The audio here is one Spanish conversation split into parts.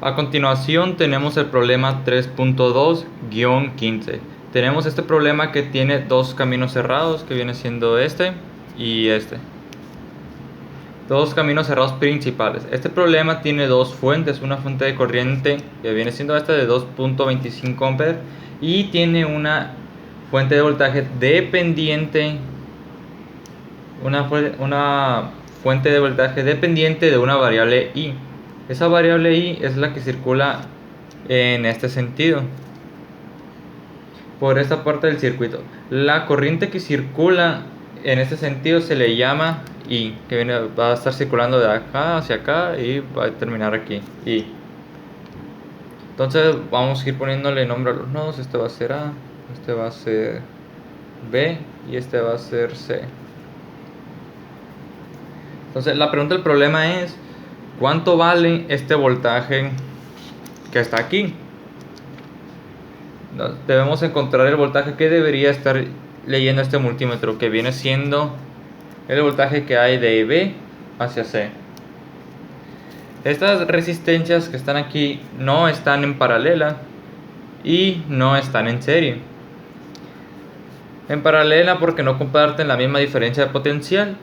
A continuación tenemos el problema 3.2-15. Tenemos este problema que tiene dos caminos cerrados, que viene siendo este y este. Dos caminos cerrados principales. Este problema tiene dos fuentes, una fuente de corriente que viene siendo esta de 2.25 amperes y tiene una fuente de voltaje dependiente, una fuente de voltaje dependiente de una variable I. Esa variable I es la que circula en este sentido, por esta parte del circuito. La corriente que circula en este sentido se le llama I, que va a estar circulando de acá hacia acá y va a terminar aquí, I. Entonces vamos a ir poniéndole nombre a los nodos. Este va a ser A, este va a ser B y este va a ser C. Entonces la pregunta del problema es: ¿cuánto vale este voltaje que está aquí? Debemos encontrar el voltaje que debería estar leyendo este multímetro, que viene siendo el voltaje que hay de B hacia C. Estas resistencias que están aquí no están en paralela y no están en serie. En paralela porque no comparten la misma diferencia de potencial,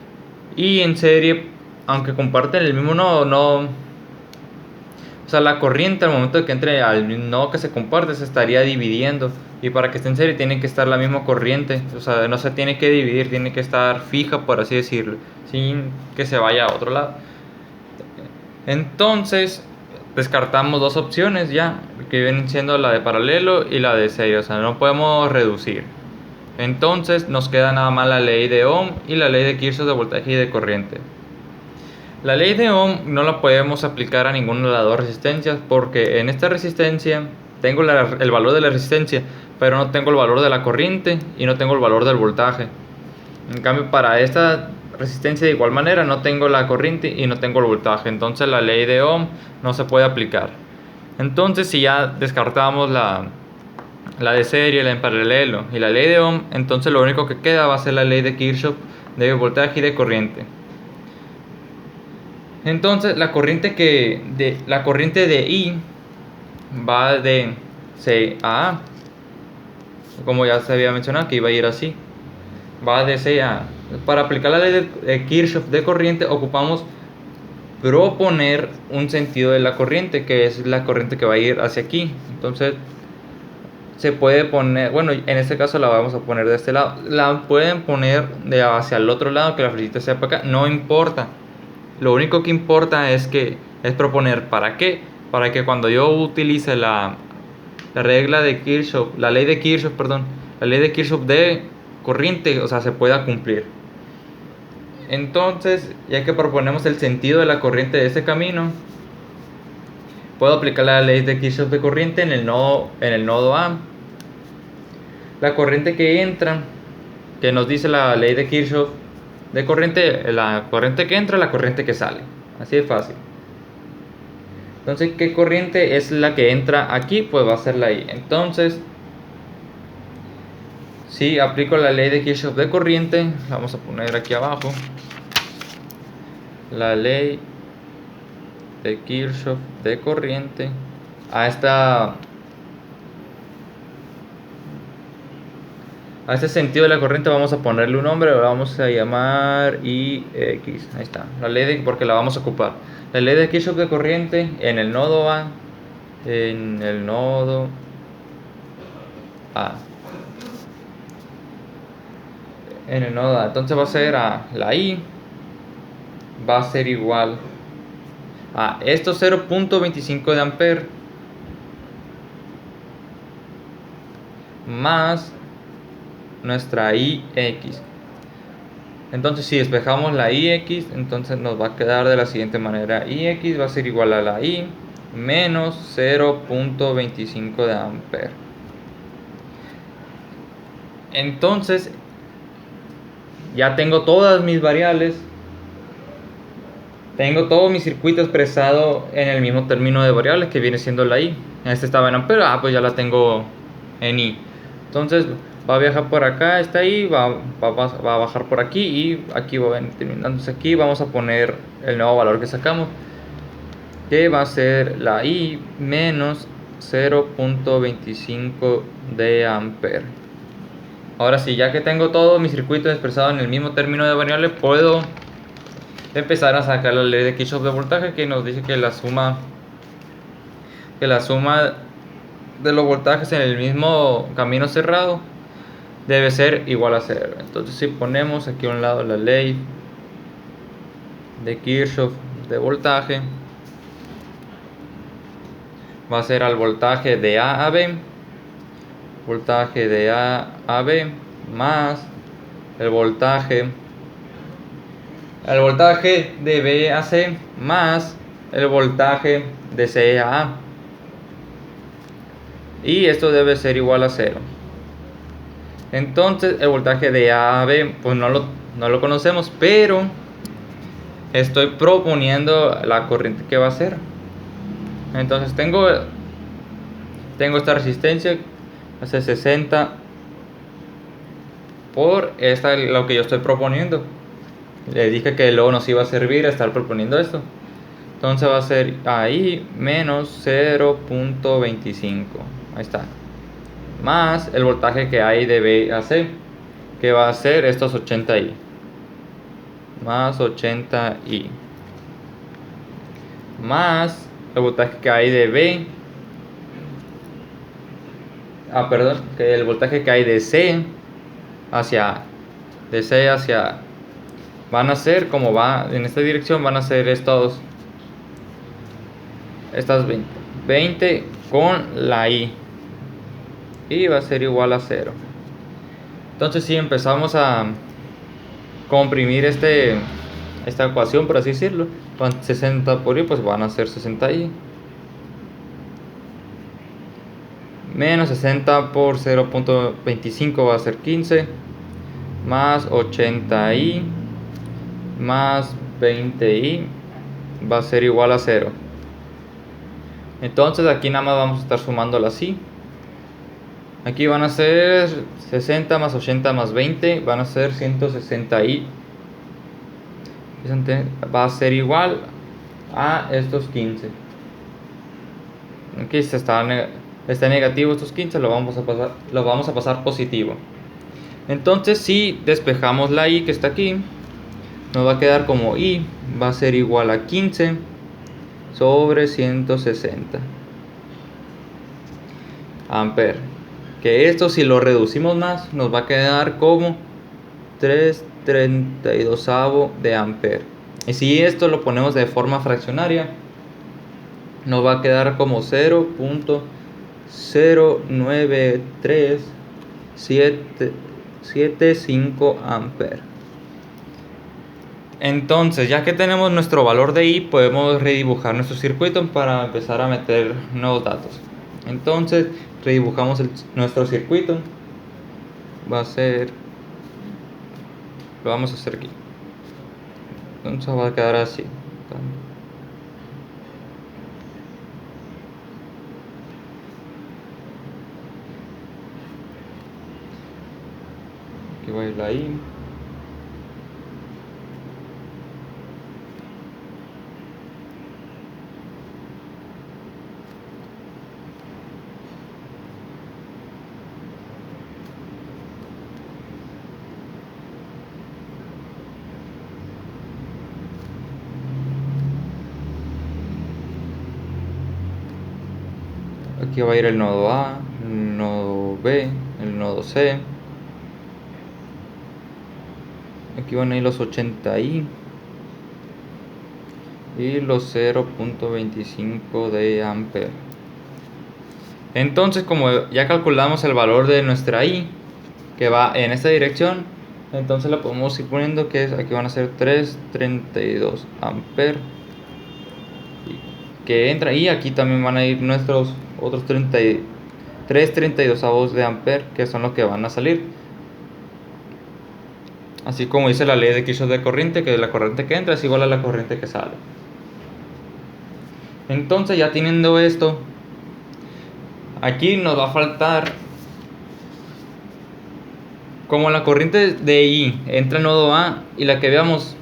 y en serie, aunque comparten el mismo nodo, no. O sea, la corriente al momento de que entre al nodo que se comparte se estaría dividiendo, y para que esté en serie tiene que estar la misma corriente. O sea, no se tiene que dividir, tiene que estar fija, por así decirlo, sin que se vaya a otro lado. Entonces descartamos dos opciones ya, que vienen siendo la de paralelo y la de serie. O sea, no podemos reducir. Entonces nos queda nada más la ley de Ohm y la ley de Kirchhoff de voltaje y de corriente. La ley de Ohm no la podemos aplicar a ninguna de las dos resistencias, porque en esta resistencia tengo el valor de la resistencia, pero no tengo el valor de la corriente y no tengo el valor del voltaje. En cambio, para esta resistencia de igual manera no tengo la corriente y no tengo el voltaje. Entonces la ley de Ohm no se puede aplicar. Entonces, si ya descartamos la de serie, la en paralelo y la ley de Ohm, entonces lo único que queda va a ser la ley de Kirchhoff de voltaje y de corriente. Entonces la corriente de I va de C a A, como ya se había mencionado que iba a ir así, va de C a A. Para aplicar la ley de Kirchhoff de corriente ocupamos proponer un sentido de la corriente, que es la corriente que va a ir hacia aquí. Entonces se puede poner, bueno, en este caso la vamos a poner de este lado. La pueden poner de hacia el otro lado, que la flechita sea para acá, no importa. Lo único que importa es proponer para qué. Para que cuando yo utilice la regla de Kirchhoff, la ley de Kirchhoff de corriente, o sea, se pueda cumplir. Entonces, ya que proponemos el sentido de la corriente de ese camino, puedo aplicar la ley de Kirchhoff de corriente en el nodo A. La corriente que entra, que nos dice la ley de Kirchhoff de corriente, la corriente que entra, la corriente que sale. Así de fácil. Entonces, ¿qué corriente es la que entra aquí? Pues va a ser la I. Entonces, si aplico la ley de Kirchhoff de corriente, la vamos a poner aquí abajo. La ley de Kirchhoff de corriente a este sentido de la corriente vamos a ponerle un nombre, lo vamos a llamar IX. Ahí está, porque la vamos a ocupar. La ley de Kirchhoff de corriente en el nodo A. En el nodo A. En el nodo A. Entonces va a ser a la I. Va a ser igual a esto 0.25 de ampere más nuestra IX. Entonces, si despejamos la IX, entonces nos va a quedar de la siguiente manera: IX va a ser igual a la I menos 0.25 de ampere. Entonces ya tengo todas mis variables, tengo todo mi circuito expresado en el mismo término de variables que viene siendo la I. Este estaba en ampere, pues ya la tengo en I. Entonces va a viajar por acá, está ahí, va a bajar por aquí y aquí va terminándose aquí. Vamos a poner el nuevo valor que sacamos. que va a ser la I menos 0.25 de ampere. Ahora sí, ya que tengo todo mi circuito expresado en el mismo término de variable, puedo empezar a sacar la ley de Kirchhoff de voltaje, que nos dice que la suma de los voltajes en el mismo camino cerrado debe ser igual a 0. Entonces si ponemos aquí a un lado la ley de Kirchhoff de voltaje, va a ser al voltaje de A a B, voltaje de A a B más el voltaje de B a C más el voltaje de C a A, y esto debe ser igual a 0. Entonces el voltaje de A a B pues no lo conocemos, pero estoy proponiendo la corriente que va a ser. Entonces tengo esta resistencia, hace 60 por esta, lo que yo estoy proponiendo. Le dije que luego nos iba a servir a estar proponiendo esto. Entonces va a ser ahí menos 0.25. Ahí está. Más el voltaje que hay de B a C, que va a ser estos 80I. Más 80I. Más el voltaje que hay de B. Que el voltaje que hay de C hacia A. Van a ser, como va en esta dirección, van a ser estas 20 con la I, y va a ser igual a 0. Entonces si empezamos a comprimir esta ecuación, por así decirlo, con 60 por I, pues van a ser 60I menos 60 por 0.25 va a ser 15, más 80I más 20I va a ser igual a 0. Entonces aquí nada más vamos a estar sumando las I. Aquí van a ser 60 más 80 más 20, van a ser 160I. Va a ser igual a estos 15. Aquí está negativo estos 15, lo vamos a pasar positivo. Entonces si despejamos la I que está aquí, nos va a quedar como I va a ser igual a 15 sobre 160 amperes, que esto si lo reducimos más nos va a quedar como 3/32 de ampere. Y si esto lo ponemos de forma fraccionaria, nos va a quedar como 0.09375 amperes. Entonces, ya que tenemos nuestro valor de I, podemos redibujar nuestro circuito para empezar a meter nuevos datos. Entonces, redibujamos nuestro circuito. Lo vamos a hacer aquí. Entonces va a quedar así. Aquí va a ir la I. Aquí va a ir el nodo A, el nodo B, el nodo C. Aquí van a ir los 80I y los 0.25 de ampere. Entonces, como ya calculamos el valor de nuestra I, que va en esta dirección, entonces la podemos ir poniendo que aquí van a ser 3/32 ampere, que entra, y aquí también van a ir nuestros otros 3/32 de ampere, que son los que van a salir, así como dice la ley de Kirchhoff de corriente, que la corriente que entra es igual a la corriente que sale. Entonces, ya teniendo esto, aquí nos va a faltar, como la corriente de I entra en nodo A, y la que veamos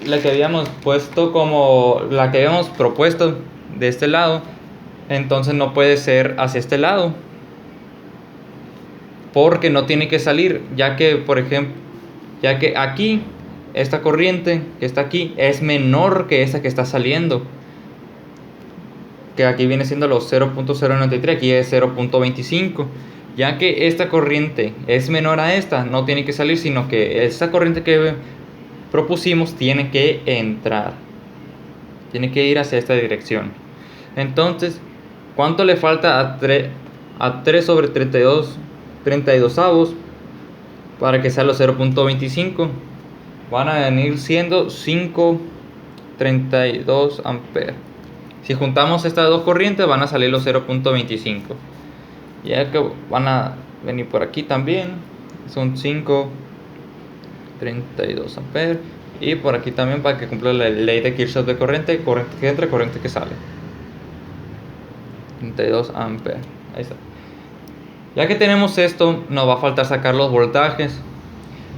la que habíamos puesto como la que habíamos propuesto de este lado, entonces no puede ser hacia este lado, porque no tiene que salir, ya que por ejemplo, ya que aquí esta corriente que está aquí es menor que esa que está saliendo, que aquí viene siendo los 0.093, aquí es 0.25. Ya que esta corriente es menor a esta, no tiene que salir, sino que esta corriente que propusimos tiene que entrar, tiene que ir hacia esta dirección. Entonces, ¿cuánto le falta a 3 sobre 32 avos para que sea los 0.25? Van a venir siendo 5,32 amperes. Si juntamos estas dos corrientes van a salir los 0.25. Ya que van a venir por aquí también, son 5,32 amperes. Y por aquí también para que cumpla la ley de Kirchhoff de corriente que entra, corriente que sale. 32 amperes. Ahí está. Ya que tenemos esto, nos va a faltar sacar los voltajes.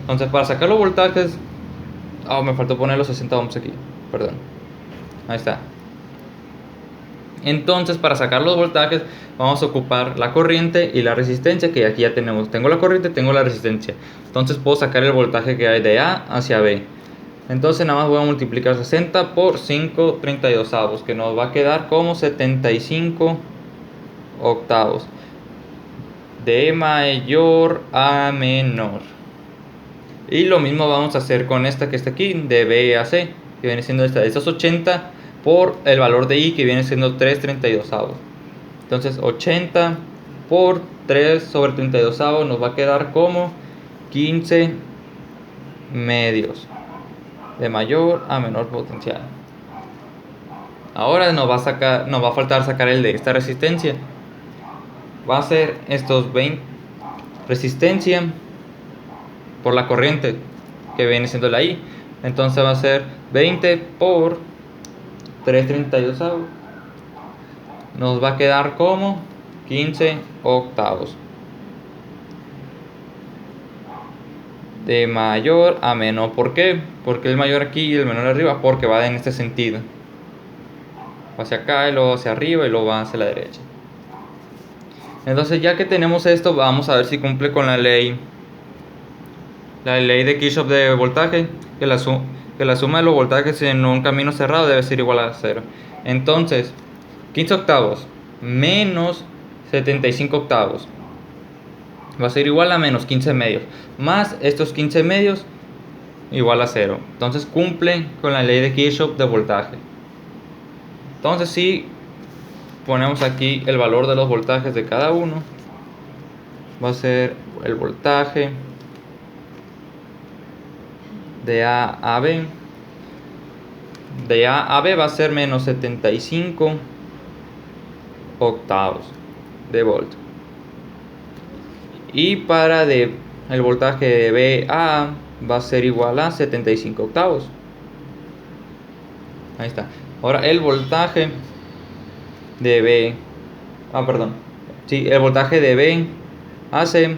Entonces para sacar los voltajes, me faltó poner los 60 ohms aquí, perdón. Ahí está. Entonces para sacar los voltajes vamos a ocupar la corriente y la resistencia, que aquí ya tenemos. Tengo la corriente, tengo la resistencia. Entonces puedo sacar el voltaje que hay de A hacia B. Entonces nada más voy a multiplicar 60 por 5,32 avos, que nos va a quedar como 75 octavos. De mayor a menor. Y lo mismo vamos a hacer con esta que está aquí, de B a C, que viene siendo esta. Estos 80 por el valor de I, que viene siendo 3,32 avos. Entonces 80 por 3 sobre 32 avos nos va a quedar como 15 medios. De mayor a menor potencial. Ahora nos va a faltar sacar el de esta resistencia. Va a ser estos 20 resistencia por la corriente, que viene siendo la I. Entonces va a ser 20 por 3,32 avos. Nos va a quedar como 15 octavos. De mayor a menor. ¿Por qué? Porque el mayor aquí y el menor arriba, porque va en este sentido. Va hacia acá y luego hacia arriba y luego va hacia la derecha. Entonces ya que tenemos esto, vamos a ver si cumple con la ley de Kirchhoff de voltaje, que la suma de los voltajes en un camino cerrado debe ser igual a 0. Entonces 15 octavos menos 75 octavos va a ser igual a menos 15 medios, más estos 15 medios igual a 0. Entonces cumple con la ley de Kirchhoff de voltaje. Entonces si ponemos aquí el valor de los voltajes de cada uno, va a ser el voltaje de A a B. De A a B va a ser menos 75 octavos de volt. Y para el voltaje de B a A va a ser igual a 75 octavos. Ahí está. Ahora el voltaje de B, el voltaje de B a C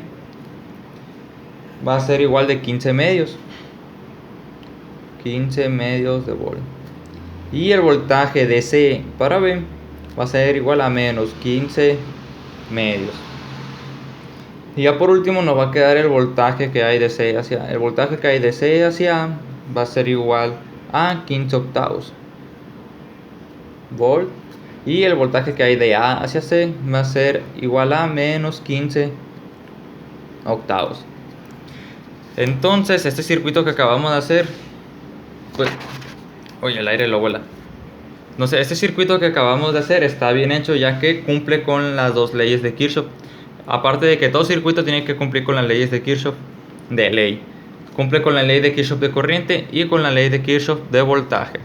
va a ser igual de 15 medios. 15 medios de volt. Y el voltaje de C para B va a ser igual a menos 15 medios. Y ya por último nos va a quedar el voltaje que hay de C hacia A. El voltaje que hay de C hacia A va a ser igual a 15 octavos volt. Y el voltaje que hay de A hacia C va a ser igual a menos 15 octavos. Entonces este circuito que acabamos de hacer, pues, oye, el aire lo vuela. No sé, este circuito que acabamos de hacer está bien hecho, ya que cumple con las dos leyes de Kirchhoff. Aparte de que todo circuito tiene que cumplir con las leyes de Kirchhoff de ley. Cumple con la ley de Kirchhoff de corriente y con la ley de Kirchhoff de voltaje.